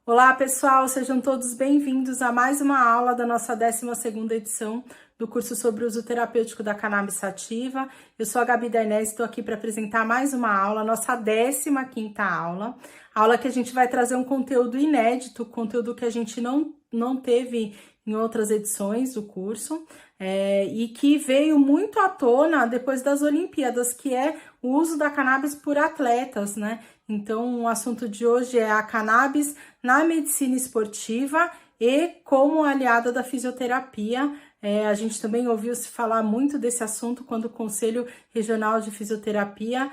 Olá pessoal, sejam todos bem-vindos a mais uma aula da nossa 12ª edição do curso sobre o uso terapêutico da cannabis sativa. Eu sou a Gabi Dainese, estou aqui para apresentar mais uma aula, nossa 15ª aula que a gente vai trazer um conteúdo inédito, conteúdo que a gente não teve em outras edições do curso, e que veio muito à tona depois das Olimpíadas, que é o uso da cannabis por atletas, né? Então, o assunto de hoje é a cannabis na medicina esportiva e como aliada da fisioterapia. A gente também ouviu se falar muito desse assunto quando o Conselho Regional de Fisioterapia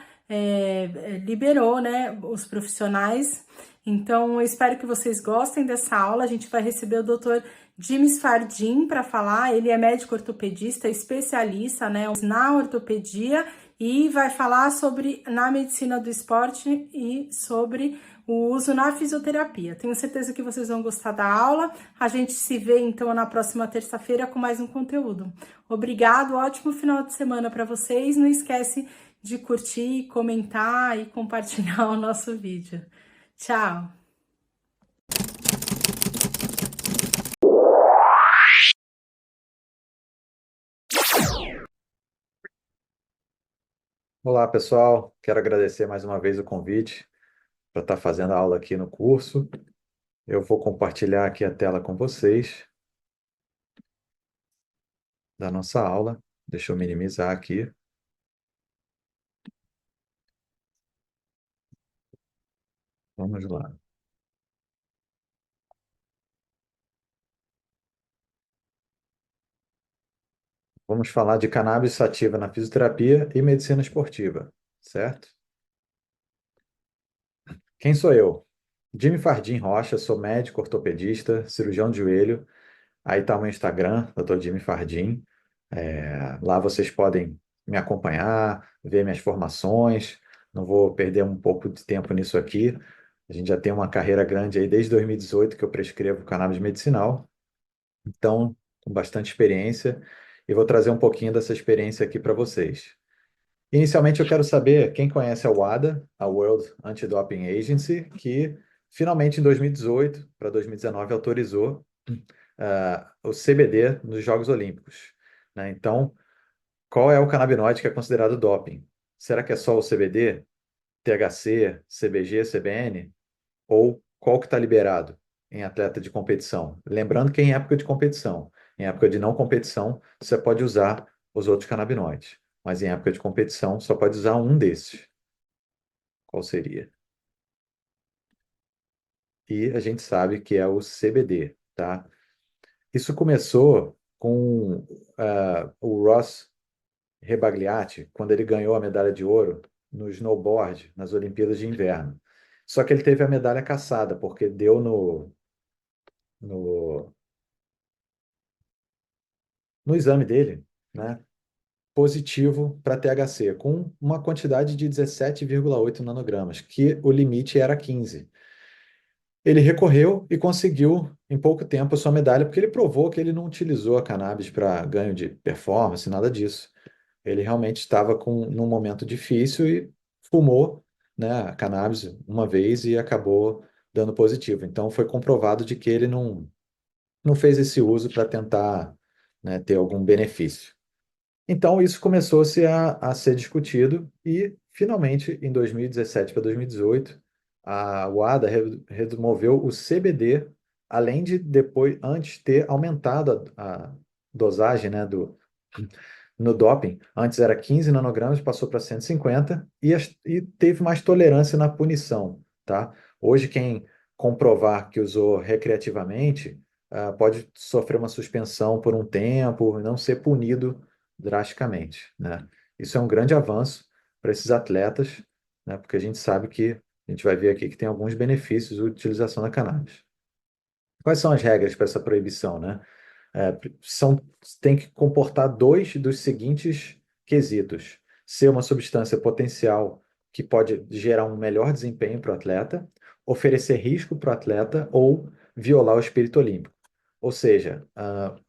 liberou, né, os profissionais. Então, eu espero que vocês gostem dessa aula. A gente vai receber o Dr. James Fardim para falar. Ele é médico ortopedista, especialista, né, na ortopedia, e vai falar sobre na medicina do esporte e sobre o uso na fisioterapia. Tenho certeza que vocês vão gostar da aula. A gente se vê então na próxima terça-feira com mais um conteúdo. Obrigado, ótimo final de semana para vocês. Não esquece de curtir, comentar e compartilhar o nosso vídeo. Tchau! Olá, pessoal. Quero agradecer mais uma vez o convite para estar fazendo a aula aqui no curso. Eu vou compartilhar aqui a tela com vocês da nossa aula. Deixa eu minimizar aqui. Vamos lá. Vamos falar de cannabis sativa na fisioterapia e medicina esportiva, certo? Quem sou eu? Jimmy Fardim Rocha, sou médico ortopedista, cirurgião de joelho. Aí está o meu Instagram, Dr. Jimmy Fardim. Lá vocês podem me acompanhar, ver minhas formações. Não vou perder um pouco de tempo nisso aqui. A gente já tem uma carreira grande aí desde 2018 que eu prescrevo cannabis medicinal. Então, com bastante experiência, e vou trazer um pouquinho dessa experiência aqui para vocês. Inicialmente, eu quero saber quem conhece a WADA, a World Anti-Doping Agency, que finalmente em 2018 para 2019 autorizou o CBD nos Jogos Olímpicos, né? Então, qual é o canabinoide que é considerado doping? Será que é só o CBD, THC, CBG, CBN? Ou qual que está liberado em atleta de competição? Lembrando que é em época de competição. Em época de não competição, você pode usar os outros canabinoides. Mas em época de competição, só pode usar um desses. Qual seria? E a gente sabe que é o CBD, tá? Isso começou com o Ross Rebagliati, quando ele ganhou a medalha de ouro no snowboard nas Olimpíadas de Inverno. Só que ele teve a medalha cassada, porque deu no, no exame dele, né, positivo para THC, com uma quantidade de 17,8 nanogramas, que o limite era 15. Ele recorreu e conseguiu, em pouco tempo, a sua medalha, porque ele provou que ele não utilizou a cannabis para ganho de performance, nada disso. Ele realmente estava num momento difícil e fumou, né, a cannabis uma vez e acabou dando positivo. Então, foi comprovado de que ele não fez esse uso para tentar, né, ter algum benefício. Então, isso começou-se a ser discutido e, finalmente, em 2017 para 2018, a WADA removeu o CBD, além de depois, antes ter aumentado a dosagem, né, no doping. Antes era 15 nanogramas, passou para 150 e teve mais tolerância na punição, tá? Hoje, quem comprovar que usou recreativamente, pode sofrer uma suspensão por um tempo e não ser punido drasticamente, né? Isso é um grande avanço para esses atletas, né? Porque a gente sabe que, a gente vai ver aqui que tem alguns benefícios da utilização da cannabis. Quais são as regras para essa proibição, né? São, tem que comportar dois dos seguintes quesitos: ser uma substância potencial que pode gerar um melhor desempenho para o atleta, oferecer risco para o atleta ou violar o espírito olímpico. Ou seja,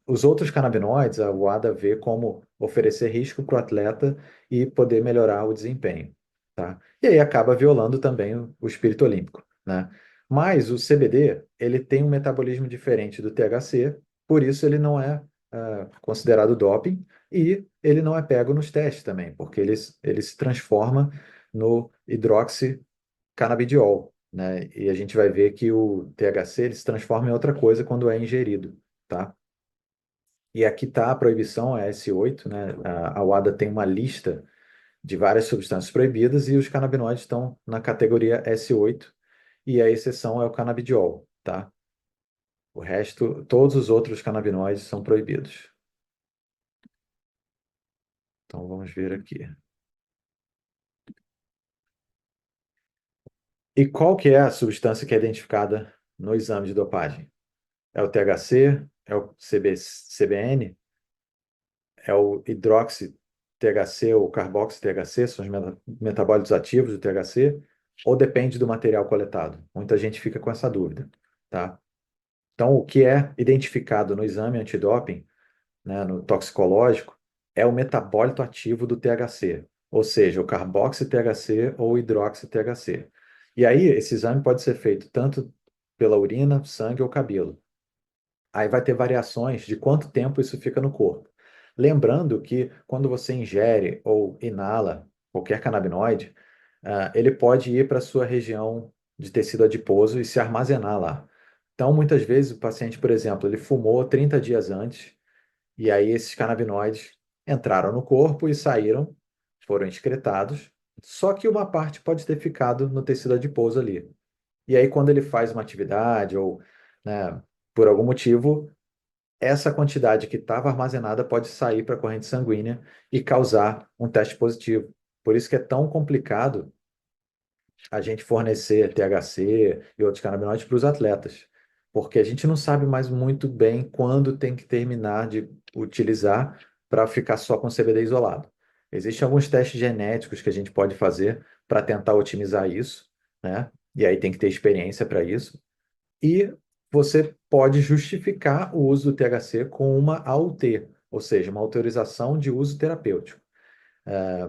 os outros canabinoides, a UADA vê como oferecer risco para o atleta e poder melhorar o desempenho, tá? E aí acaba violando também o espírito olímpico, né? Mas o CBD, ele tem um metabolismo diferente do THC, por isso ele não é considerado doping e ele não é pego nos testes também, porque ele se transforma no hidroxicanabidiol, né? E a gente vai ver que o THC ele se transforma em outra coisa quando é ingerido, tá? E aqui está a proibição, é S8, né? A WADA tem uma lista de várias substâncias proibidas e os canabinoides estão na categoria S8 e a exceção é o canabidiol, tá? O resto, todos os outros canabinoides são proibidos. Então vamos ver aqui. E qual que é a substância que é identificada no exame de dopagem? É o THC? É o CBN? É o hidroxi-THC ou carboxy-THC? São os metabólitos ativos do THC? Ou depende do material coletado? Muita gente fica com essa dúvida, tá? Então, o que é identificado no exame antidoping, né, no toxicológico, é o metabólito ativo do THC, ou seja, o carboxy-THC ou o hidroxy-THC. E aí, esse exame pode ser feito tanto pela urina, sangue ou cabelo. Aí vai ter variações de quanto tempo isso fica no corpo. Lembrando que quando você ingere ou inala qualquer canabinoide, ele pode ir para a sua região de tecido adiposo e se armazenar lá. Então, muitas vezes, o paciente, por exemplo, ele fumou 30 dias antes, e aí esses canabinoides entraram no corpo e saíram, foram excretados, só que uma parte pode ter ficado no tecido adiposo ali. E aí, quando ele faz uma atividade ou, né, por algum motivo, essa quantidade que estava armazenada pode sair para a corrente sanguínea e causar um teste positivo. Por isso que é tão complicado a gente fornecer THC e outros canabinoides para os atletas, porque a gente não sabe mais muito bem quando tem que terminar de utilizar para ficar só com CBD isolado. Existem alguns testes genéticos que a gente pode fazer para tentar otimizar isso, né? E aí tem que ter experiência para isso. E você pode justificar o uso do THC com uma AUT, ou seja, uma autorização de uso terapêutico.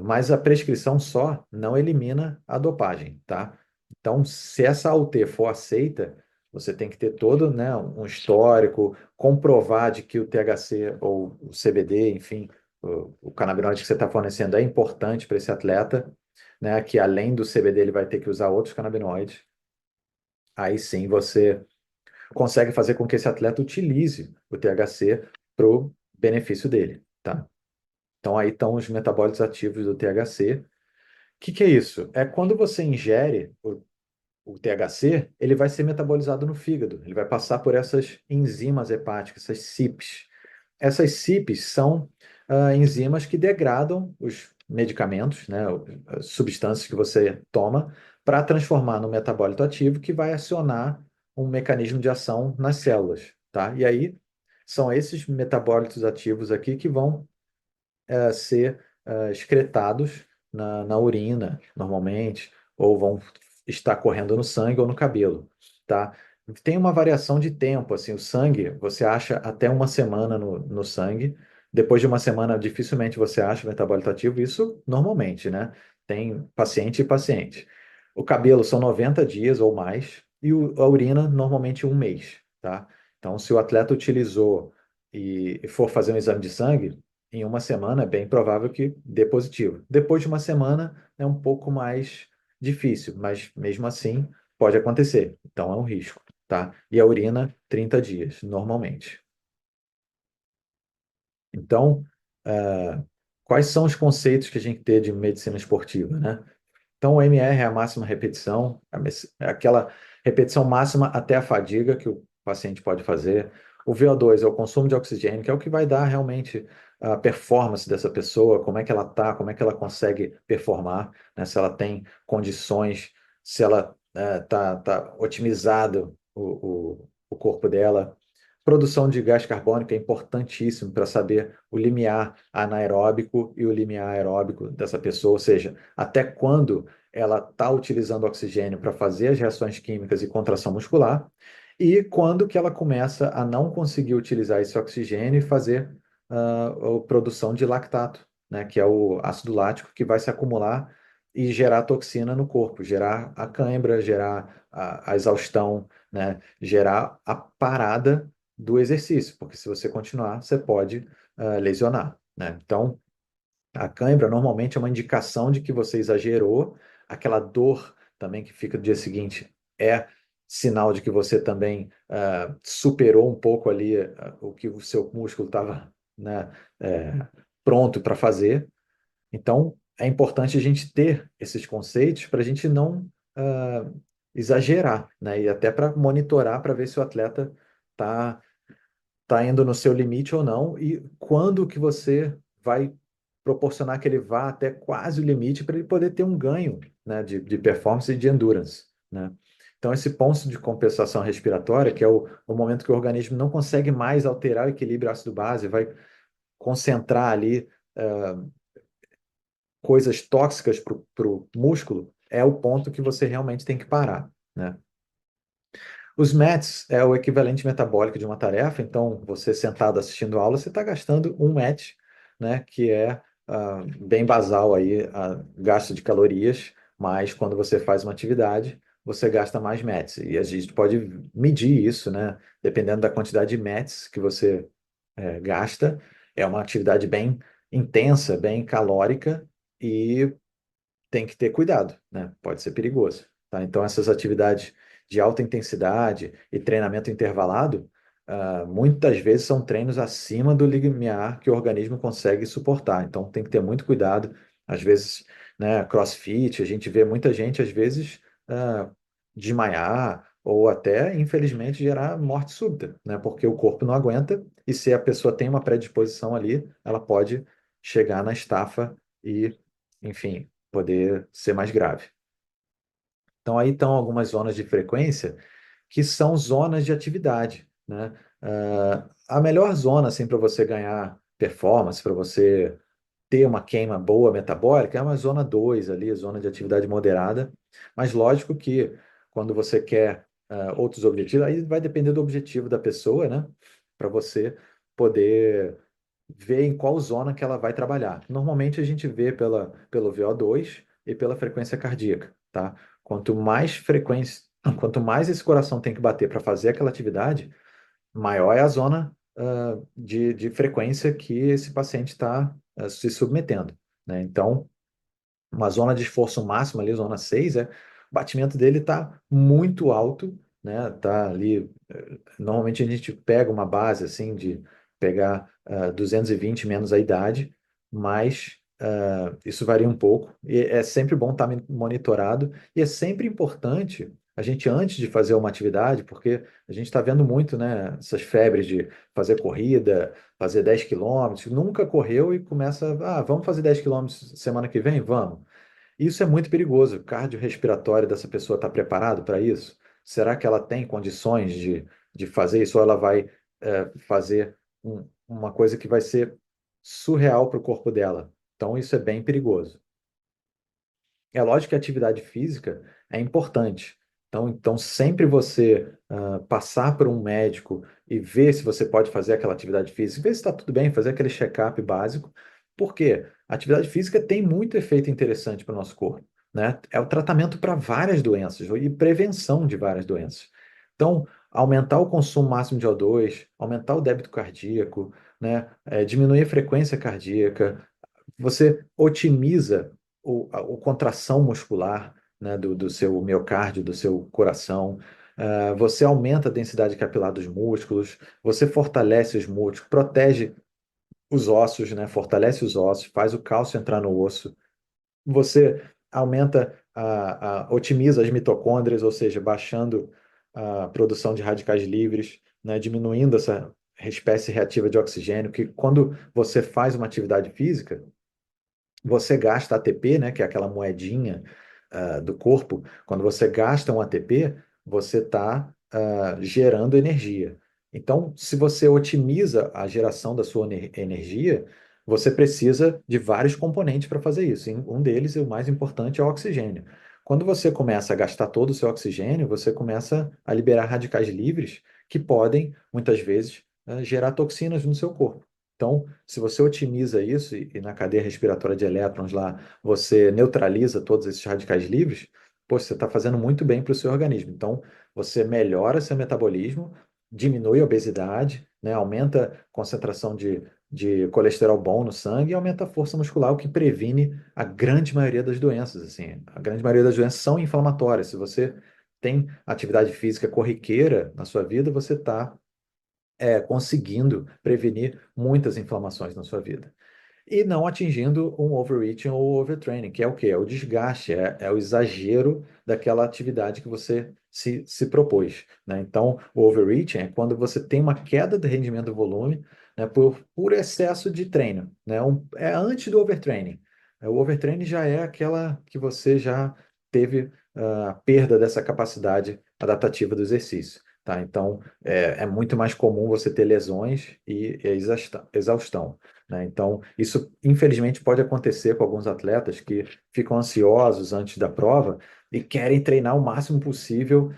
Mas a prescrição só não elimina a dopagem, tá? Então, se essa AUT for aceita, você tem que ter todo, né, um histórico, comprovar de que o THC ou o CBD, enfim, o canabinoide que você está fornecendo é importante para esse atleta, né, que além do CBD ele vai ter que usar outros canabinoides. Aí sim você consegue fazer com que esse atleta utilize o THC para o benefício dele, tá? Então aí estão os metabólitos ativos do THC. O que é isso? É quando você ingere o THC, ele vai ser metabolizado no fígado, ele vai passar por essas enzimas hepáticas, essas CYPs. Essas CYPs são enzimas que degradam os medicamentos, né, as substâncias que você toma, para transformar no metabólito ativo que vai acionar um mecanismo de ação nas células, tá? E aí são esses metabólitos ativos aqui que vão ser excretados na urina, normalmente, ou vão estar correndo no sangue ou no cabelo, tá? Tem uma variação de tempo, assim, o sangue, você acha até uma semana no sangue, depois de uma semana dificilmente você acha o metabólito ativo, isso normalmente, né? Tem paciente e paciente. O cabelo são 90 dias ou mais, e a urina normalmente um mês, tá? Então, se o atleta utilizou e for fazer um exame de sangue, em uma semana é bem provável que dê positivo. Depois de uma semana é um pouco mais difícil, mas mesmo assim pode acontecer. Então é um risco, tá? E a urina, 30 dias, normalmente. Então, quais são os conceitos que a gente tem de medicina esportiva, né? Então, o MR é a máxima repetição, é aquela repetição máxima até a fadiga que o paciente pode fazer. O VO2 é o consumo de oxigênio, que é o que vai dar realmente a performance dessa pessoa, como é que ela está, como é que ela consegue performar, né? Se ela tem condições, se ela tá otimizado o corpo dela. Produção de gás carbônico é importantíssimo para saber o limiar anaeróbico e o limiar aeróbico dessa pessoa, ou seja, até quando ela está utilizando oxigênio para fazer as reações químicas e contração muscular, e quando que ela começa a não conseguir utilizar esse oxigênio e fazer a produção de lactato, né, que é o ácido lático que vai se acumular e gerar toxina no corpo, gerar a cãibra, gerar a exaustão, né, gerar a parada do exercício, porque se você continuar, você pode lesionar, né? Então, a cãibra normalmente é uma indicação de que você exagerou, aquela dor também que fica no dia seguinte é sinal de que você também superou um pouco ali o que o seu músculo estava, né, pronto para fazer. Então, é importante a gente ter esses conceitos para a gente não exagerar, né? E até para monitorar para ver se o atleta está tá indo no seu limite ou não e quando que você vai proporcionar que ele vá até quase o limite para ele poder ter um ganho, né, de performance e de endurance, né? Então, esse ponto de compensação respiratória, que é o momento que o organismo não consegue mais alterar o equilíbrio ácido-base, vai concentrar ali coisas tóxicas para o músculo, é o ponto que você realmente tem que parar, né? Os METs é o equivalente metabólico de uma tarefa, então você sentado assistindo a aula, você está gastando um MET, né, que é bem basal aí, gasto de calorias, mas quando você faz uma atividade, você gasta mais METs. E a gente pode medir isso, né, dependendo da quantidade de METs que você gasta. É uma atividade bem intensa, bem calórica e tem que ter cuidado, né? Pode ser perigoso, tá? Então, essas atividades de alta intensidade e treinamento intervalado, muitas vezes são treinos acima do limiar que o organismo consegue suportar. Então, tem que ter muito cuidado. Às vezes, né, CrossFit, a gente vê muita gente, às vezes, desmaiar ou até, infelizmente, gerar morte súbita, né? Porque o corpo não aguenta e se a pessoa tem uma predisposição ali, ela pode chegar na estafa e, enfim, poder ser mais grave. Então, aí estão algumas zonas de frequência que são zonas de atividade, né? A melhor zona, assim, para você ganhar performance, para você ter uma queima boa metabólica, é uma zona 2 ali, zona de atividade moderada. Mas lógico que quando você quer outros objetivos, aí vai depender do objetivo da pessoa, né? Para você poder ver em qual zona que ela vai trabalhar. Normalmente a gente vê pelo VO2 e pela frequência cardíaca, tá? Quanto mais frequência, quanto mais esse coração tem que bater para fazer aquela atividade, maior é a zona de frequência que esse paciente está se submetendo, né? Então, uma zona de esforço máximo ali, zona 6 o batimento dele está muito alto, né? Tá ali, normalmente a gente pega uma base assim de pegar 220 menos a idade, mas isso varia um pouco e é sempre bom estar monitorado e é sempre importante a gente antes de fazer uma atividade, porque a gente está vendo muito, né, essas febres de fazer corrida, fazer 10 quilômetros, nunca correu e começa, vamos fazer 10 quilômetros semana que vem? Vamos. Isso é muito perigoso. O cardiorrespiratório dessa pessoa está preparado para isso? Será que ela tem condições de fazer isso? Ou ela vai fazer uma coisa que vai ser surreal para o corpo dela? Então, isso é bem perigoso. É lógico que a atividade física é importante. Então sempre você passar por um médico e ver se você pode fazer aquela atividade física, ver se está tudo bem, fazer aquele check-up básico. Por quê? A atividade física tem muito efeito interessante para o nosso corpo, né? É o tratamento para várias doenças e prevenção de várias doenças. Então, aumentar o consumo máximo de O2, aumentar o débito cardíaco, né? Diminuir a frequência cardíaca, você otimiza a contração muscular, né, do seu miocárdio, do seu coração. Você aumenta a densidade capilar dos músculos, você fortalece os músculos, protege os ossos, né, fortalece os ossos, faz o cálcio entrar no osso. Você aumenta, otimiza as mitocôndrias, ou seja, baixando a produção de radicais livres, né, diminuindo espécie reativa de oxigênio, que quando você faz uma atividade física, você gasta ATP, né, que é aquela moedinha do corpo. Quando você gasta um ATP, você está gerando energia. Então, se você otimiza a geração da sua energia, você precisa de vários componentes para fazer isso. E um deles, e o mais importante, é o oxigênio. Quando você começa a gastar todo o seu oxigênio, você começa a liberar radicais livres que podem, muitas vezes, gerar toxinas no seu corpo. Então, se você otimiza isso e na cadeia respiratória de elétrons lá você neutraliza todos esses radicais livres, pô, você está fazendo muito bem para o seu organismo. Então, você melhora seu metabolismo, diminui a obesidade, né, aumenta a concentração de colesterol bom no sangue e aumenta a força muscular, o que previne a grande maioria das doenças. Assim, a grande maioria das doenças são inflamatórias. Se você tem atividade física corriqueira na sua vida, você está conseguindo prevenir muitas inflamações na sua vida. E não atingindo um overreaching ou overtraining, que é o quê? É o desgaste, é o exagero daquela atividade que você se propôs, né? Então, o overreaching é quando você tem uma queda de rendimento do volume, né, por excesso de treino, né? É antes do overtraining. O overtraining já é aquela que você já teve a perda dessa capacidade adaptativa do exercício. Tá? Então, é muito mais comum você ter lesões e exaustão, né? Então, isso infelizmente pode acontecer com alguns atletas que ficam ansiosos antes da prova e querem treinar o máximo possível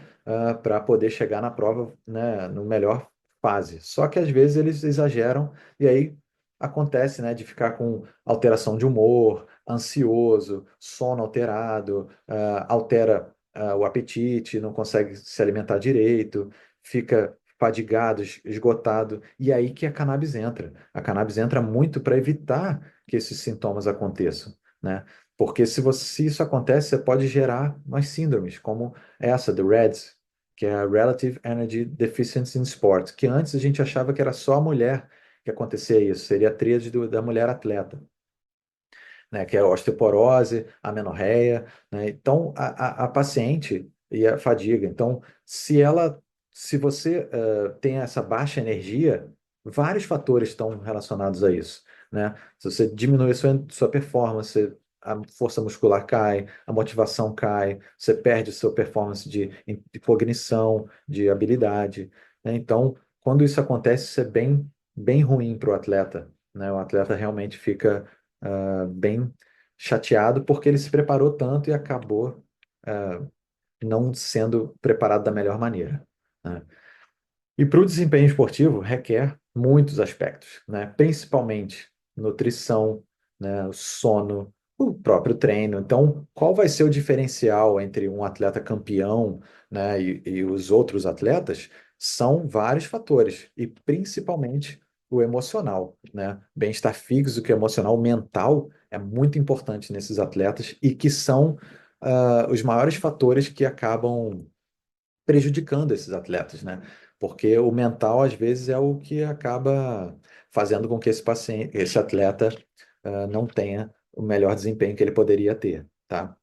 para poder chegar na prova, né, no melhor fase. Só que às vezes eles exageram e aí acontece, né, de ficar com alteração de humor, ansioso, sono alterado, altera o apetite, não consegue se alimentar direito, fica fadigado, esgotado, e é aí que a cannabis entra. A cannabis entra muito para evitar que esses sintomas aconteçam, né? Porque se isso acontece, você pode gerar mais síndromes, como essa do REDS, que é a Relative Energy Deficiency in Sport, que antes a gente achava que era só a mulher que acontecia isso, seria a tríade da mulher atleta, né, que é a osteoporose, a amenorreia, né? Então, a paciente e a fadiga. Então, se você tem essa baixa energia, vários fatores estão relacionados a isso, né? Se você diminui a sua performance, a força muscular cai, a motivação cai, você perde a sua performance de cognição, de habilidade, né? Então, quando isso acontece, isso é bem, bem ruim para o atleta, né? O atleta realmente fica bem chateado porque ele se preparou tanto e acabou não sendo preparado da melhor maneira, né? E para o desempenho esportivo requer muitos aspectos, né? Principalmente nutrição, né? O sono, o próprio treino. Então, qual vai ser o diferencial entre um atleta campeão, né, e os outros atletas? São vários fatores, e principalmente o emocional, né? Bem-estar físico e emocional, mental, é muito importante nesses atletas e que são os maiores fatores que acabam prejudicando esses atletas, né? Porque o mental, às vezes, é o que acaba fazendo com que esse atleta, não tenha o melhor desempenho que ele poderia ter, tá?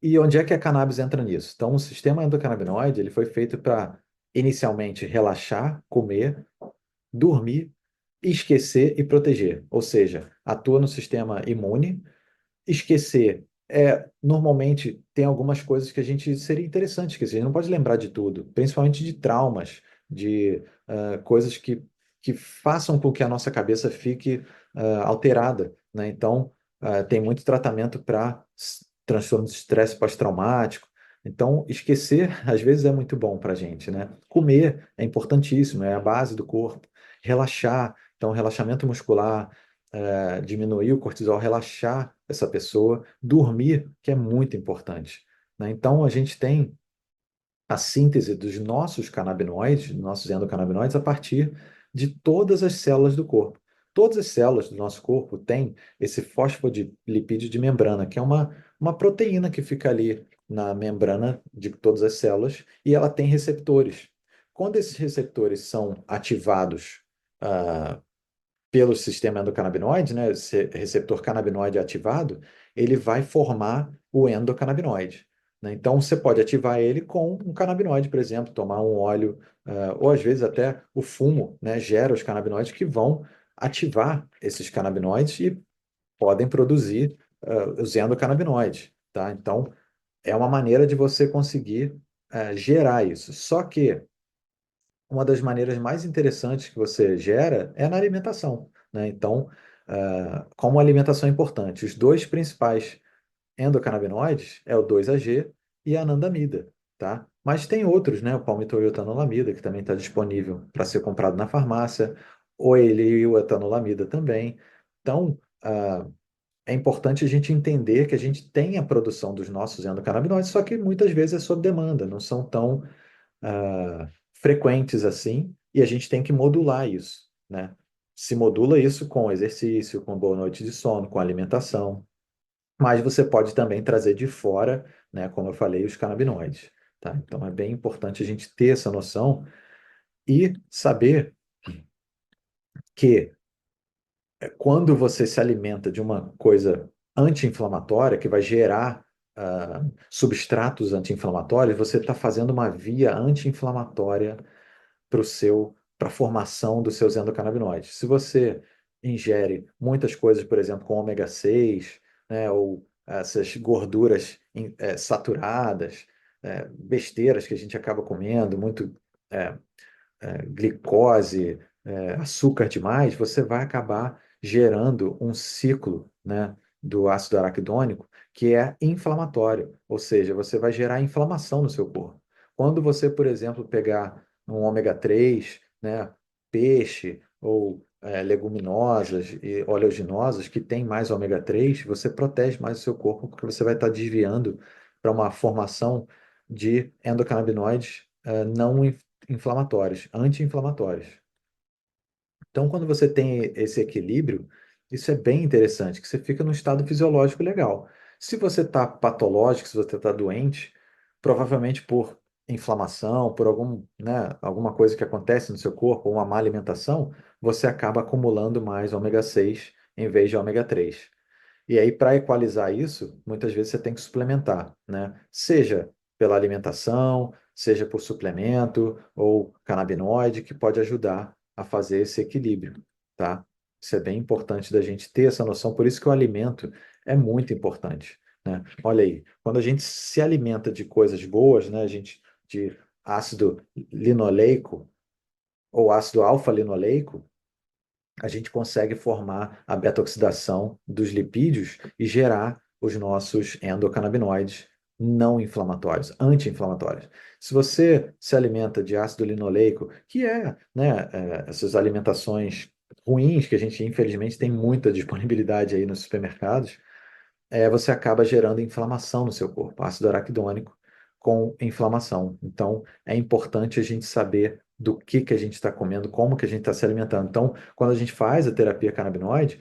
E onde é que a cannabis entra nisso? Então, o sistema endocannabinoide, ele foi feito para, inicialmente, relaxar, comer, dormir, esquecer e proteger. Ou seja, atua no sistema imune. Esquecer normalmente tem algumas coisas que a gente seria interessante esquecer. A gente não pode lembrar de tudo, principalmente de traumas, de coisas que façam com que a nossa cabeça fique alterada, né? Então, tem muito tratamento para transtorno de estresse pós-traumático. Então, esquecer às vezes é muito bom para a gente, né? Comer é importantíssimo, é a base do corpo. Relaxar, então, relaxamento muscular, diminuir o cortisol, relaxar essa pessoa, dormir, que é muito importante, né? Então, a gente tem a síntese dos nossos canabinoides, nossos endocannabinoides, a partir de todas as células do corpo. Todas as células do nosso corpo têm esse fosfolipídio de membrana, que é uma proteína que fica ali na membrana de todas as células e ela tem receptores. Quando esses receptores são ativados pelo sistema endocannabinoide, né, esse receptor canabinoide ativado, ele vai formar o endocannabinoide. né? Então, você pode ativar ele com um canabinoide, por exemplo, tomar um óleo, ou às vezes até o fumo, né, gera os canabinoides que vão ativar esses canabinoides e podem produzir os endocannabinoides, tá? Então, é uma maneira de você conseguir gerar isso. Só que uma das maneiras mais interessantes que você gera é na alimentação, né? Então, como a alimentação é importante, os dois principais endocannabinoides é o 2-AG e a anandamida, tá? Mas tem outros, né? O palmitil e o etanolamida, que também está disponível para ser comprado na farmácia, ou ele e o etanolamida também. Então, é importante a gente entender que a gente tem a produção dos nossos endocannabinoides, só que muitas vezes é sob demanda, não são tão frequentes assim, e a gente tem que modular isso, né? Se modula isso com exercício, com boa noite de sono, com alimentação, mas você pode também trazer de fora, né, como eu falei, os canabinoides, tá? Então é bem importante a gente ter essa noção e saber que quando você se alimenta de uma coisa anti-inflamatória, que vai gerar substratos anti-inflamatórios, você está fazendo uma via anti-inflamatória para a formação dos seus endocannabinoides. Se você ingere muitas coisas, por exemplo, com ômega 6, né, ou essas gorduras saturadas, besteiras que a gente acaba comendo, muito é, glicose, açúcar demais, você vai acabar gerando um ciclo, né, do ácido araquidônico que é inflamatório, ou seja, você vai gerar inflamação no seu corpo. Quando você, por exemplo, pegar um ômega 3, né, peixe ou leguminosas e oleaginosas que tem mais ômega 3, você protege mais o seu corpo porque você vai estar desviando para uma formação de endocannabinoides não inflamatórios, anti-inflamatórios. Então, quando você tem esse equilíbrio, isso é bem interessante, que você fica num estado fisiológico legal. Se você está patológico, se você está doente, provavelmente por inflamação, por alguma coisa que acontece no seu corpo, ou uma má alimentação, você acaba acumulando mais ômega 6 em vez de ômega 3. E aí, para equalizar isso, muitas vezes você tem que suplementar, né? Seja pela alimentação, seja por suplemento ou canabinoide, que pode ajudar a fazer esse equilíbrio, tá? Isso é bem importante da gente ter essa noção, por isso que o alimento é muito importante, né? Olha aí, quando a gente se alimenta de coisas boas, né? De ácido linoleico ou ácido alfa-linoleico, a gente consegue formar a beta-oxidação dos lipídios e gerar os nossos endocannabinoides não inflamatórios, anti-inflamatórios. Se você se alimenta de ácido linoleico, que né, essas alimentações ruins que a gente infelizmente tem muita disponibilidade aí nos supermercados, você acaba gerando inflamação no seu corpo, ácido araquidônico com inflamação. Então, é importante a gente saber do que a gente está comendo, como que a gente está se alimentando. Então, quando a gente faz a terapia canabinoide,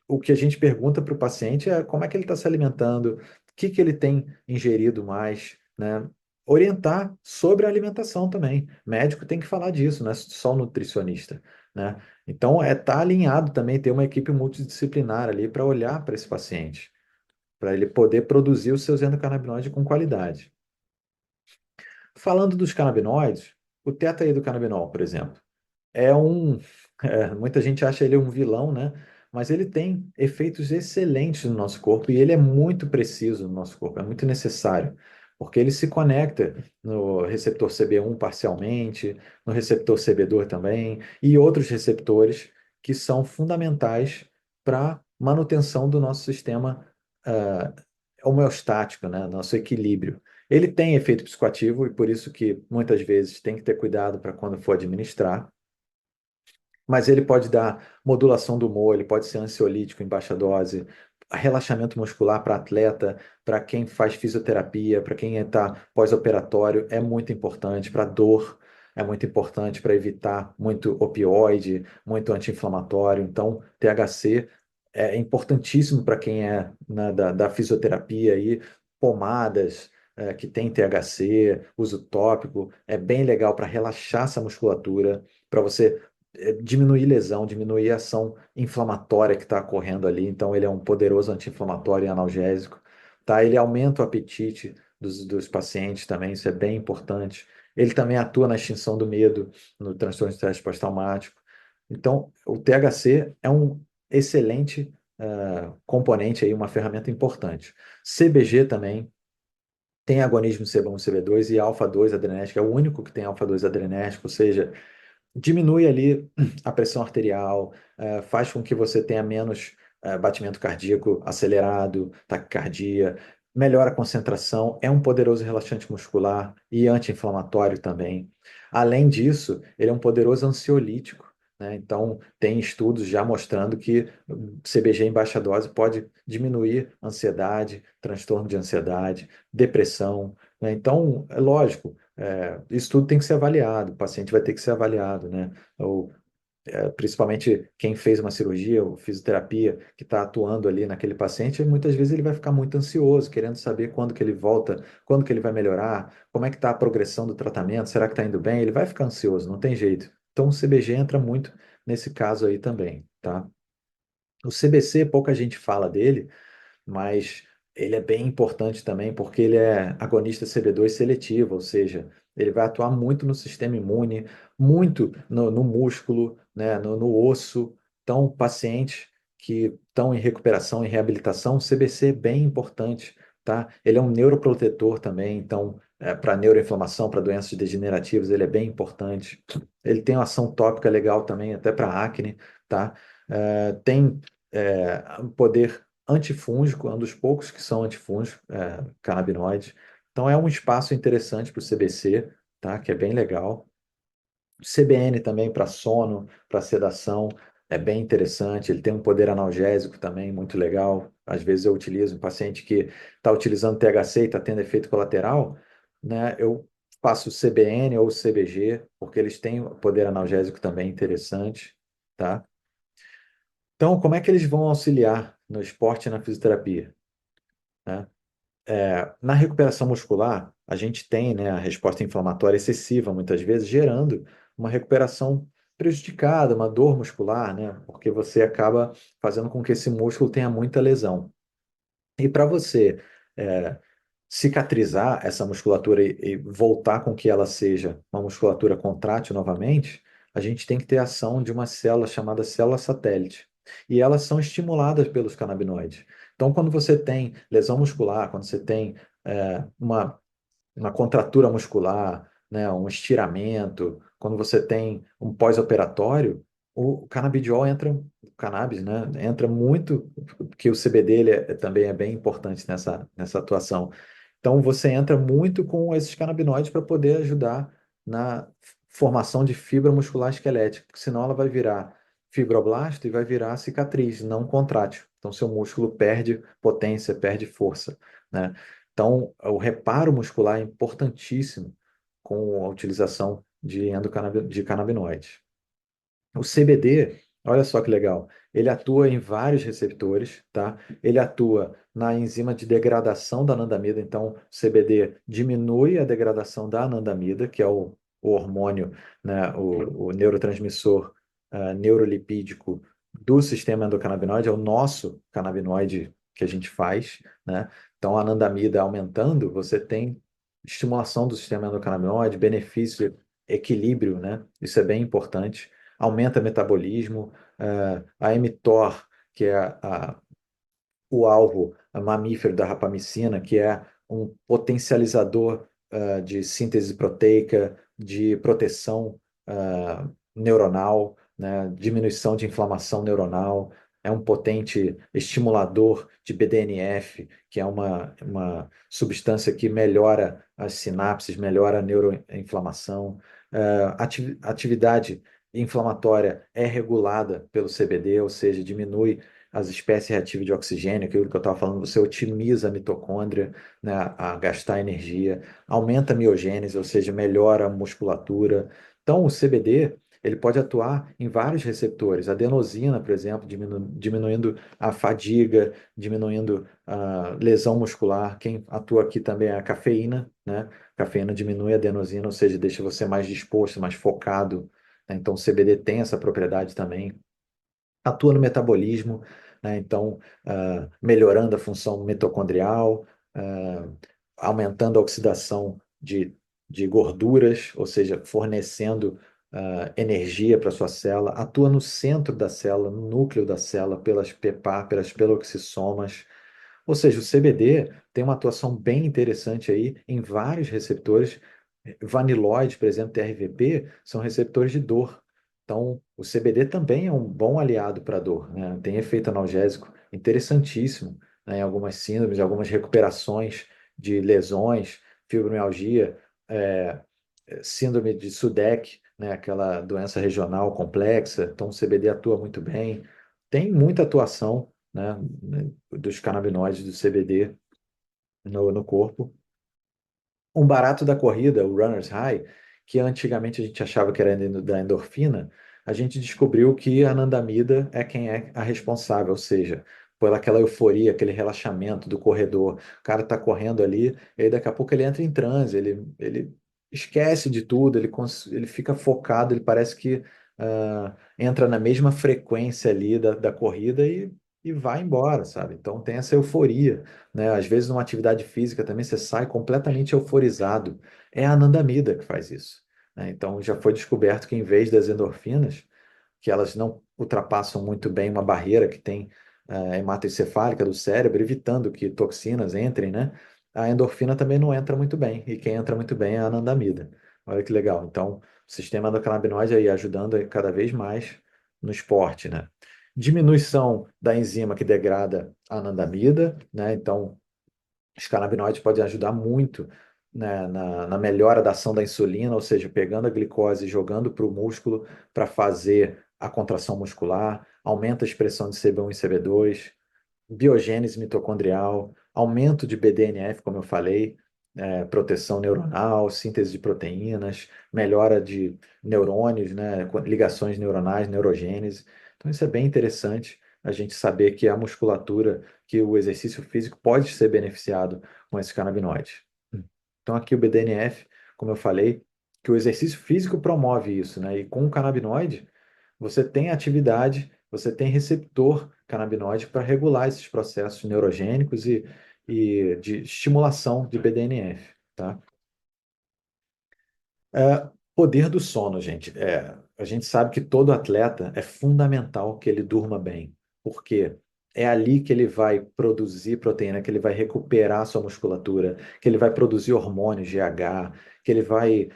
o que a gente pergunta para o paciente é como é que ele está se alimentando, o que ele tem ingerido mais, né? Orientar sobre a alimentação também. Médico tem que falar disso, não é só o nutricionista, né? Então, estar alinhado também, ter uma equipe multidisciplinar ali para olhar para esse paciente, para ele poder produzir os seus endocannabinoides com qualidade. Falando dos canabinoides, o tetraidrocannabinol, por exemplo, é um. Muita gente acha ele um vilão, né? Mas ele tem efeitos excelentes no nosso corpo e ele é muito preciso no nosso corpo, é muito necessário, porque ele se conecta no receptor CB1 parcialmente, no receptor CB2 também, e outros receptores que são fundamentais para a manutenção do nosso sistema ah, homeostático, né? Nosso equilíbrio. Ele tem efeito psicoativo e por isso que muitas vezes tem que ter cuidado para quando for administrar, mas ele pode dar modulação do humor, ele pode ser ansiolítico em baixa dose, relaxamento muscular para atleta, para quem faz fisioterapia, para quem está pós-operatório, é muito importante, para dor, é muito importante para evitar muito opioide, muito anti-inflamatório. Então, THC é importantíssimo para quem é, né, da fisioterapia aí, pomadas. Que tem THC, uso tópico, é bem legal para relaxar essa musculatura, para você diminuir lesão, diminuir a ação inflamatória que está ocorrendo ali. Então, ele é um poderoso anti-inflamatório e analgésico, tá? Ele aumenta o apetite, dos pacientes também, isso é bem importante. Ele também atua na extinção do medo, no transtorno de estresse pós-traumático. Então, o THC é um excelente componente aí, uma ferramenta importante. CBG também tem agonismo CB1 e CB2 e alfa-2 adrenérgico, é o único que tem alfa-2 adrenérgico, ou seja, diminui ali a pressão arterial, faz com que você tenha menos batimento cardíaco acelerado, taquicardia, melhora a concentração, é um poderoso relaxante muscular e anti-inflamatório também. Além disso, ele é um poderoso ansiolítico, né? Então, tem estudos já mostrando que CBG em baixa dose pode diminuir ansiedade, transtorno de ansiedade, depressão, né? Então, é lógico, isso tudo tem que ser avaliado, o paciente vai ter que ser avaliado, né? Ou, principalmente quem fez uma cirurgia ou fisioterapia que está atuando ali naquele paciente, muitas vezes ele vai ficar muito ansioso, querendo saber quando que ele volta, quando que ele vai melhorar, como é que está a progressão do tratamento, será que está indo bem? Ele vai ficar ansioso, não tem jeito. Então o CBG entra muito nesse caso aí também, tá? O CBC, pouca gente fala dele, mas ele é bem importante também porque ele é agonista CB2 seletivo, ou seja, ele vai atuar muito no sistema imune, muito no músculo, né, no osso. Então, pacientes que estão em recuperação, em reabilitação, o CBC é bem importante, tá? Ele é um neuroprotetor também, então, para neuroinflamação, para doenças degenerativas, ele é bem importante. Ele tem uma ação tópica legal também, até para acne, tá? Tem um poder antifúngico, é um dos poucos que são antifúngicos, canabinoides. Então é um espaço interessante para o CBC, tá? Que é bem legal. CBN também para sono, para sedação, é bem interessante. Ele tem um poder analgésico também muito legal. Às vezes eu utilizo um paciente que está utilizando THC e está tendo efeito colateral, né? Eu faço CBN ou CBG, porque eles têm um poder analgésico também interessante, tá? Então, como é que eles vão auxiliar no esporte e na fisioterapia, né? Na recuperação muscular, a gente tem, né, a resposta inflamatória excessiva, muitas vezes, gerando uma recuperação prejudicada, uma dor muscular, né, porque você acaba fazendo com que esse músculo tenha muita lesão. E para você é, cicatrizar essa musculatura e voltar com que ela seja uma musculatura contrátil novamente, a gente tem que ter a ação de uma célula chamada célula satélite. E elas são estimuladas pelos canabinoides. Então, quando você tem lesão muscular, quando você tem uma contratura muscular, né, um estiramento, quando você tem um pós-operatório, o canabidiol entra, o cannabis, né, entra muito, que o CBD também é bem importante nessa atuação. Então você entra muito com esses canabinoides para poder ajudar na formação de fibra muscular esquelética, porque senão ela vai virar fibroblasto e vai virar cicatriz, não contrátil. Então seu músculo perde potência, perde força, né? Então, o reparo muscular é importantíssimo com a utilização de canabinoides. O CBD, olha só que legal, ele atua em vários receptores, tá? Ele atua na enzima de degradação da anandamida, então o CBD diminui a degradação da anandamida, que é o hormônio, né? O neurotransmissor neurolipídico do sistema endocannabinoide, é o nosso canabinoide que a gente faz, né? Então, a anandamida aumentando, você tem estimulação do sistema endocannabinoide, benefício, equilíbrio, né? Isso é bem importante, aumenta o metabolismo, a mTOR, que é o alvo mamífero da rapamicina, que é um potencializador de síntese proteica, de proteção neuronal, né, diminuição de inflamação neuronal, é um potente estimulador de BDNF, que é uma substância que melhora as sinapses, melhora a neuroinflamação. Atividade inflamatória é regulada pelo CBD, ou seja, diminui as espécies reativas de oxigênio, aquilo que eu estava falando, você otimiza a mitocôndria, né, a gastar energia, aumenta a miogênese, ou seja, melhora a musculatura. Então, o CBD, ele pode atuar em vários receptores. A adenosina, por exemplo, diminuindo a fadiga, diminuindo a lesão muscular. Quem atua aqui também é a cafeína, né? A cafeína diminui a adenosina, ou seja, deixa você mais disposto, mais focado, né? Então, o CBD tem essa propriedade também. Atua no metabolismo, né? Então, melhorando a função mitocondrial, aumentando a oxidação de gorduras, ou seja, fornecendo energia para a sua célula, atua no centro da célula, no núcleo da célula, pelas PPAR, pelas peroxissomas. Ou seja, o CBD tem uma atuação bem interessante aí em vários receptores. Vaniloide, por exemplo, TRVP, são receptores de dor. Então, o CBD também é um bom aliado para a dor, né? Tem efeito analgésico interessantíssimo, né, em algumas síndromes, algumas recuperações de lesões, fibromialgia, é, síndrome de SUDEC, né, aquela doença regional complexa. Então, o CBD atua muito bem. Tem muita atuação, né, dos canabinoides do CBD no corpo. Um barato da corrida, o runner's high, que antigamente a gente achava que era da endorfina, a gente descobriu que a anandamida é quem é a responsável, ou seja, por aquela euforia, aquele relaxamento do corredor. O cara está correndo ali, e aí daqui a pouco ele entra em transe, ele esquece de tudo, ele fica focado, ele parece que entra na mesma frequência ali da corrida e vai embora, sabe? Então tem essa euforia, né? Às vezes, numa atividade física também você sai completamente euforizado. É a anandamida que faz isso, né? Então, já foi descoberto que em vez das endorfinas, que elas não ultrapassam muito bem uma barreira que tem hematoencefálica do cérebro, evitando que toxinas entrem, né? A endorfina também não entra muito bem, e quem entra muito bem é a anandamida. Olha que legal. Então, o sistema endocannabinoide aí ajudando cada vez mais no esporte, né? Diminuição da enzima que degrada a anandamida, né? Então, os canabinoides podem ajudar muito, né, na melhora da ação da insulina, ou seja, pegando a glicose e jogando para o músculo para fazer a contração muscular, aumenta a expressão de CB1 e CB2, biogênese mitocondrial, aumento de BDNF, como eu falei, proteção neuronal, síntese de proteínas, melhora de neurônios, né, ligações neuronais, neurogênese. Então, isso é bem interessante, a gente saber que a musculatura, que o exercício físico pode ser beneficiado com esses canabinoides. Então, aqui o BDNF, como eu falei, que o exercício físico promove isso, né? E com o canabinoide, você tem atividade, você tem receptor canabinoide para regular esses processos neurogênicos e de estimulação de BDNF, tá? Poder do sono, gente. A gente sabe que todo atleta é fundamental que ele durma bem, porque é ali que ele vai produzir proteína, que ele vai recuperar a sua musculatura, que ele vai produzir hormônios GH, que ele vai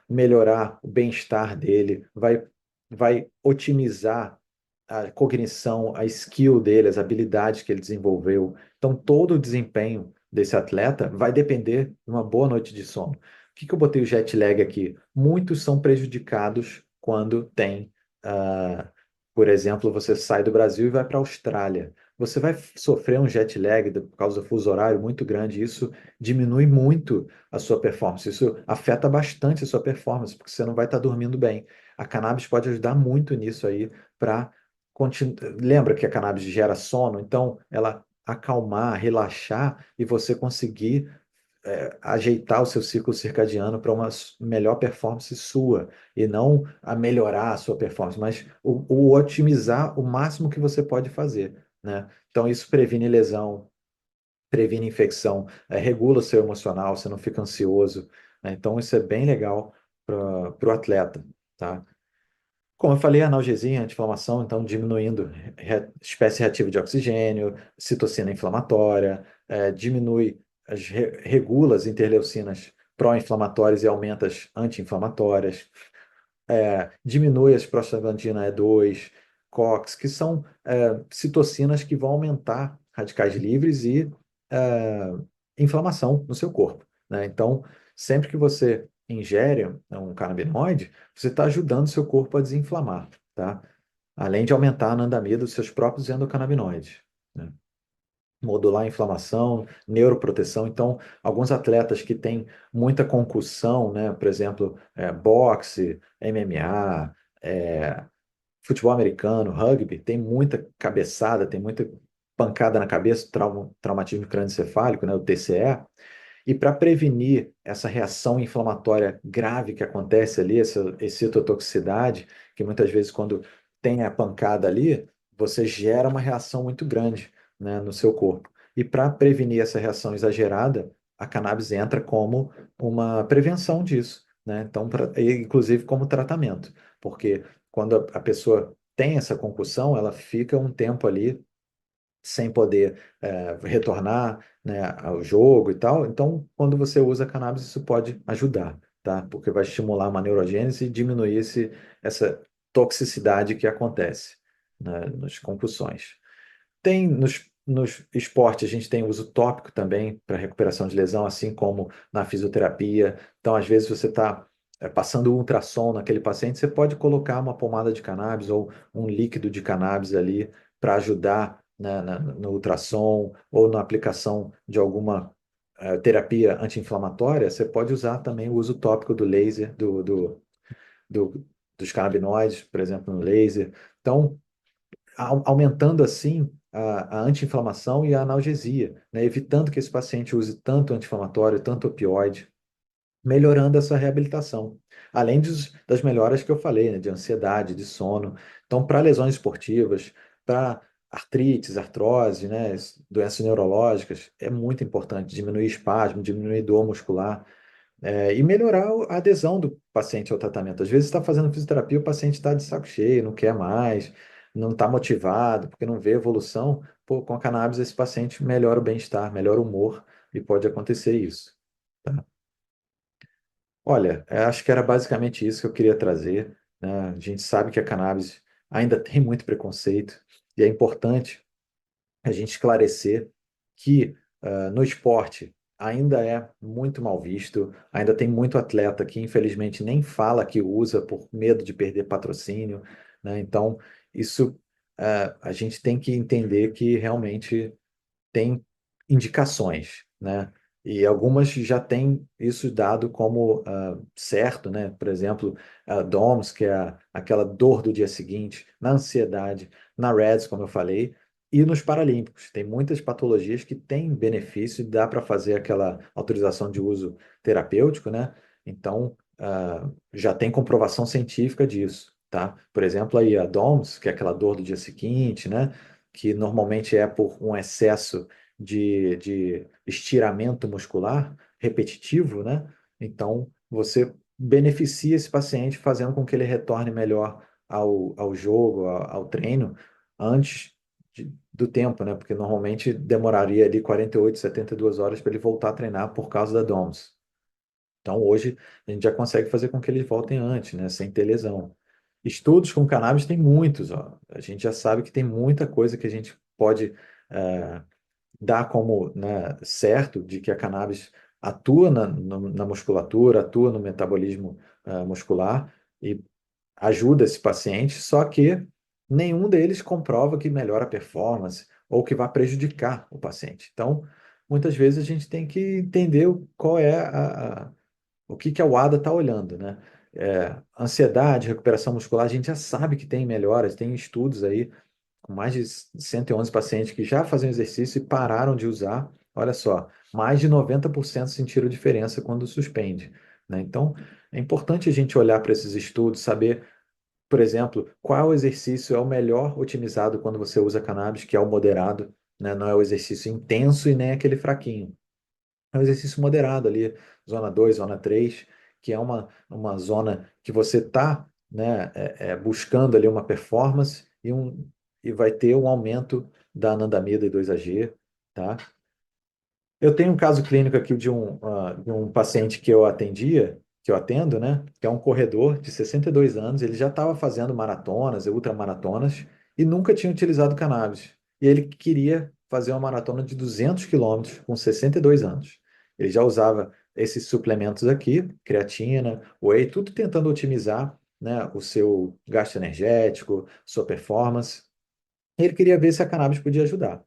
melhorar o bem-estar dele, vai otimizar a cognição, a skill dele, as habilidades que ele desenvolveu. Então, todo o desempenho desse atleta vai depender de uma boa noite de sono. Que eu botei o jet lag aqui? Muitos são prejudicados quando tem, por exemplo, você sai do Brasil e vai para a Austrália. Você vai sofrer um jet lag por causa do fuso horário muito grande. Isso diminui muito a sua performance. Isso afeta bastante a sua performance, porque você não vai estar dormindo bem. A cannabis pode ajudar muito nisso aí para lembra que a cannabis gera sono, então ela acalmar, relaxar e você conseguir ajeitar o seu ciclo circadiano para uma melhor performance sua e não a melhorar a sua performance, mas o otimizar o máximo que você pode fazer, né? Então isso previne lesão, previne infecção, regula o seu emocional, você não fica ansioso, né? Então isso é bem legal para o atleta, tá? Como eu falei, analgesia, anti-inflamação, então diminuindo espécie reativa de oxigênio, citocina inflamatória, diminui, regula as interleucinas pró-inflamatórias e aumenta as anti-inflamatórias, diminui as prostaglandina E2, COX, que são citocinas que vão aumentar radicais livres e é, inflamação no seu corpo, né? Então, sempre que você ingere um canabinoide, você está ajudando o seu corpo a desinflamar, tá? Além de aumentar a anandamida dos seus próprios endocannabinoides, né? Modular a inflamação, neuroproteção. Então, alguns atletas que têm muita concussão, né? Por exemplo, boxe, MMA, futebol americano, rugby, tem muita cabeçada, tem muita pancada na cabeça, traumatismo crânioencefálico, né? O TCE. E para prevenir essa reação inflamatória grave que acontece ali, essa excitotoxicidade, que muitas vezes quando tem a pancada ali, você gera uma reação muito grande, né, no seu corpo. E para prevenir essa reação exagerada, a cannabis entra como uma prevenção disso, né? Então, inclusive como tratamento, porque quando a pessoa tem essa concussão, ela fica um tempo ali sem poder retornar, né, ao jogo e tal. Então, quando você usa cannabis, isso pode ajudar, tá? Porque vai estimular uma neurogênese e diminuir essa toxicidade que acontece, né, nas concussões. Tem nos esportes, a gente tem uso tópico também para recuperação de lesão, assim como na fisioterapia. Então, às vezes, você está passando ultrassom naquele paciente, você pode colocar uma pomada de cannabis ou um líquido de cannabis ali para ajudar, né, no ultrassom ou na aplicação de alguma terapia anti-inflamatória. Você pode usar também o uso tópico do laser, dos canabinoides, por exemplo, no laser. Então, aumentando assim a anti-inflamação e a analgesia, né? Evitando que esse paciente use tanto anti-inflamatório, tanto opioide, melhorando essa reabilitação. Além das melhoras que eu falei, né? De ansiedade, de sono. Então, para lesões esportivas, para artrites, artrose, né? Doenças neurológicas, é muito importante diminuir espasmo, diminuir dor muscular. E melhorar a adesão do paciente ao tratamento. Às vezes está fazendo fisioterapia, o paciente está de saco cheio, não quer mais, não está motivado, porque não vê evolução. Pô, com a cannabis esse paciente melhora o bem-estar, melhora o humor e pode acontecer isso. Tá? Olha, acho que era basicamente isso que eu queria trazer, né? A gente sabe que a cannabis ainda tem muito preconceito e é importante a gente esclarecer que no esporte ainda é muito mal visto, ainda tem muito atleta que infelizmente nem fala que usa por medo de perder patrocínio, né? Então, isso a gente tem que entender que realmente tem indicações, né? E algumas já têm isso dado como certo, né? Por exemplo, a DOMS, que é aquela dor do dia seguinte, na ansiedade, na REDS, como eu falei, e nos Paralímpicos. Tem muitas patologias que têm benefício e dá para fazer aquela autorização de uso terapêutico, né? Então, já tem comprovação científica disso, tá? Por exemplo, aí a DOMS, que é aquela dor do dia seguinte, né? Que normalmente é por um excesso de estiramento muscular repetitivo, né? Então, você beneficia esse paciente fazendo com que ele retorne melhor ao jogo, ao treino, antes do tempo, né? Porque normalmente demoraria ali 48, 72 horas para ele voltar a treinar por causa da DOMS. Então, hoje, a gente já consegue fazer com que eles voltem antes, né? Sem ter lesão. Estudos com cannabis tem muitos, ó. A gente já sabe que tem muita coisa que a gente pode dar como, né, certo de que a cannabis atua na musculatura, atua no metabolismo muscular e ajuda esse paciente, só que nenhum deles comprova que melhora a performance ou que vai prejudicar o paciente. Então, muitas vezes a gente tem que entender qual é o que que a WADA está olhando, né? Ansiedade, recuperação muscular, a gente já sabe que tem melhoras, tem estudos aí com mais de 111 pacientes que já faziam exercício e pararam de usar. Olha só, mais de 90% sentiram diferença quando suspende, né? Então, é importante a gente olhar para esses estudos, saber, por exemplo, qual exercício é o melhor otimizado quando você usa cannabis, que é o moderado, né? Não é o exercício intenso e nem aquele fraquinho. É um exercício moderado ali, zona 2, zona 3, que é uma zona que você está, né, buscando ali uma performance e vai ter um aumento da anandamida e 2-AG, tá? Eu tenho um caso clínico aqui de um paciente que eu atendia, que eu atendo, né? Que é um corredor de 62 anos. Ele já estava fazendo maratonas e ultramaratonas e nunca tinha utilizado cannabis. E ele queria fazer uma maratona de 200 quilômetros com 62 anos. Ele já usava esses suplementos aqui, creatina, whey, tudo tentando otimizar, né, o seu gasto energético, sua performance. E ele queria ver se a cannabis podia ajudar.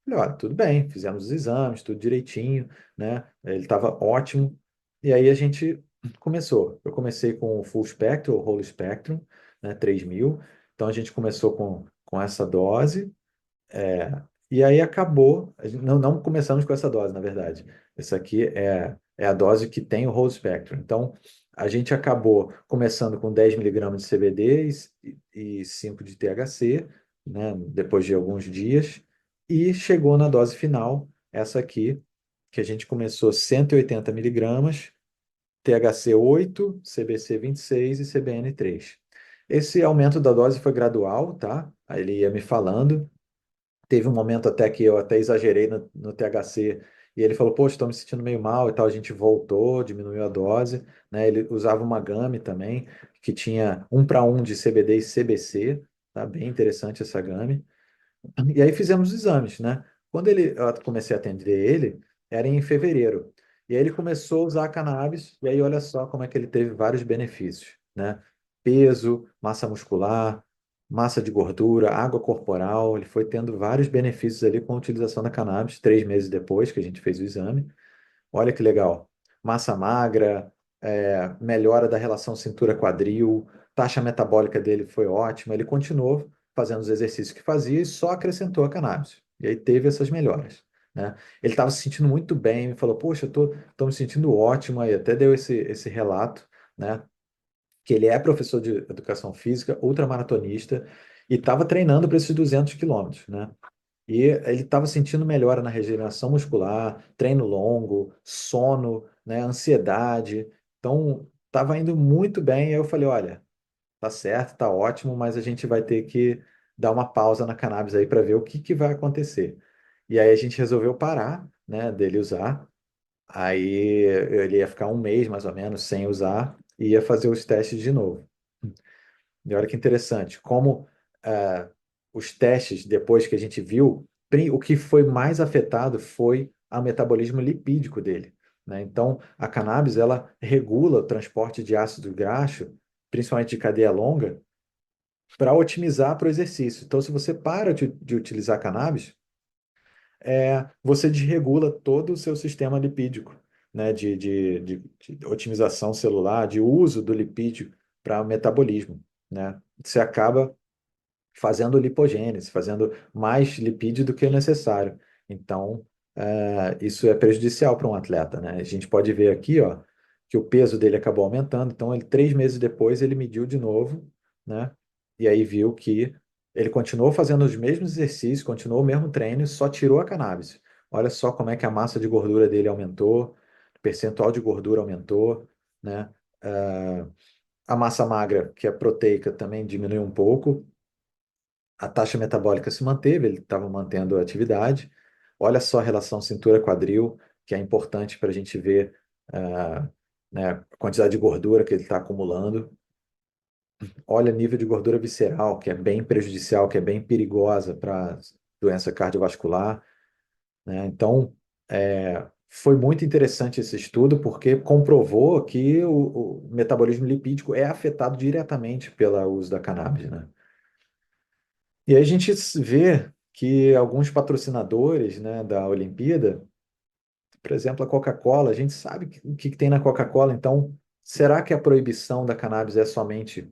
Falei, olha, tudo bem, fizemos os exames, tudo direitinho, né? Ele estava ótimo. E aí a gente começou. Eu comecei com o Full Spectrum, o Whole Spectrum, né? 3.000. Então a gente começou com essa dose. E aí acabou. Não começamos com essa dose, na verdade. Essa aqui é a dose que tem o Whole Spectrum. Então a gente acabou começando com 10 miligramas de CBD e 5 de THC, né? Depois de alguns dias. E chegou na dose final, essa aqui, que a gente começou 180 miligramas, THC 8, CBC 26 e CBN 3. Esse aumento da dose foi gradual, tá? Aí ele ia me falando. Teve um momento até que eu até exagerei no THC e ele falou, poxa, estou me sentindo meio mal e tal. A gente voltou, diminuiu a dose, né? Ele usava uma gummy também, que tinha 1 para 1 de CBD e CBC, tá? Bem interessante essa gummy. E aí fizemos os exames, né? Quando eu comecei a atender ele, era em fevereiro. E aí ele começou a usar a cannabis, e aí olha só como é que ele teve vários benefícios, né? Peso, massa muscular, massa de gordura, água corporal, ele foi tendo vários benefícios ali com a utilização da cannabis, 3 meses depois que a gente fez o exame. Olha que legal. Massa magra, melhora da relação cintura-quadril, taxa metabólica dele foi ótima. Ele continuou fazendo os exercícios que fazia e só acrescentou a cannabis. E aí teve essas melhoras, né? Ele estava se sentindo muito bem, me falou, poxa, tô me sentindo ótimo. Aí até deu esse relato, né? Que ele é professor de educação física, ultramaratonista, e estava treinando para esses 200 quilômetros, né? E ele estava sentindo melhora na regeneração muscular, treino longo, sono, né, ansiedade. Então, estava indo muito bem. E eu falei, olha, tá certo, tá ótimo, mas a gente vai ter que dar uma pausa na cannabis aí para ver o que que vai acontecer. E aí a gente resolveu parar, né, dele usar. Aí ele ia ficar 1 mês mais ou menos sem usar e ia fazer os testes de novo. E olha que interessante, como os testes, depois que a gente viu, o que foi mais afetado foi o metabolismo lipídico dele, né? Então, a cannabis, ela regula o transporte de ácido graxo, principalmente de cadeia longa, para otimizar para o exercício. Então, se você para de utilizar cannabis, você desregula todo o seu sistema lipídico, né? De otimização celular, de uso do lipídio para metabolismo, né? Você acaba fazendo lipogênese, fazendo mais lipídio do que o necessário. Então, isso é prejudicial para um atleta, né? A gente pode ver aqui, ó, que o peso dele acabou aumentando. Então, 3 meses depois, ele mediu de novo, né? E aí viu que ele continuou fazendo os mesmos exercícios, continuou o mesmo treino, só tirou a cannabis. Olha só como é que a massa de gordura dele aumentou, o percentual de gordura aumentou, né? Ah, a massa magra, que é proteica, também diminuiu um pouco. A taxa metabólica se manteve, ele estava mantendo a atividade. Olha só a relação cintura-quadril, que é importante para a gente ver né, a quantidade de gordura que ele está acumulando. Olha o nível de gordura visceral, que é bem prejudicial, que é bem perigosa para doença cardiovascular, né? Então, foi muito interessante esse estudo, porque comprovou que o metabolismo lipídico é afetado diretamente pelo uso da cannabis, né? E aí a gente vê que alguns patrocinadores, né, da Olimpíada, por exemplo, a Coca-Cola, a gente sabe o que que tem na Coca-Cola, então será que a proibição da cannabis é somente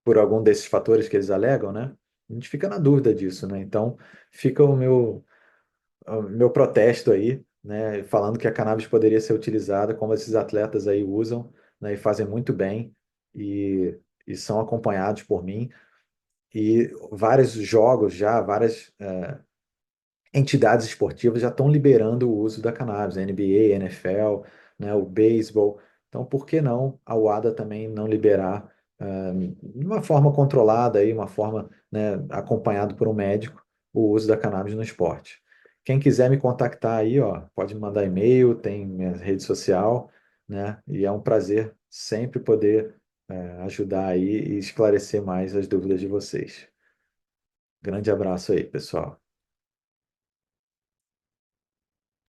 por algum desses fatores que eles alegam, né? A gente fica na dúvida disso, né? Então fica o meu protesto aí, né, falando que a cannabis poderia ser utilizada como esses atletas aí usam, né, e fazem muito bem e são acompanhados por mim. E vários jogos já, várias entidades esportivas já estão liberando o uso da cannabis, a NBA, a NFL, né, o beisebol. Então, por que não a UADA também não liberar de uma forma controlada, aí, uma forma, né, acompanhado por um médico, o uso da cannabis no esporte? Quem quiser me contactar aí, ó, pode me mandar e-mail, tem minha rede social, né? E é um prazer sempre poder ajudar aí e esclarecer mais as dúvidas de vocês. Grande abraço aí, pessoal.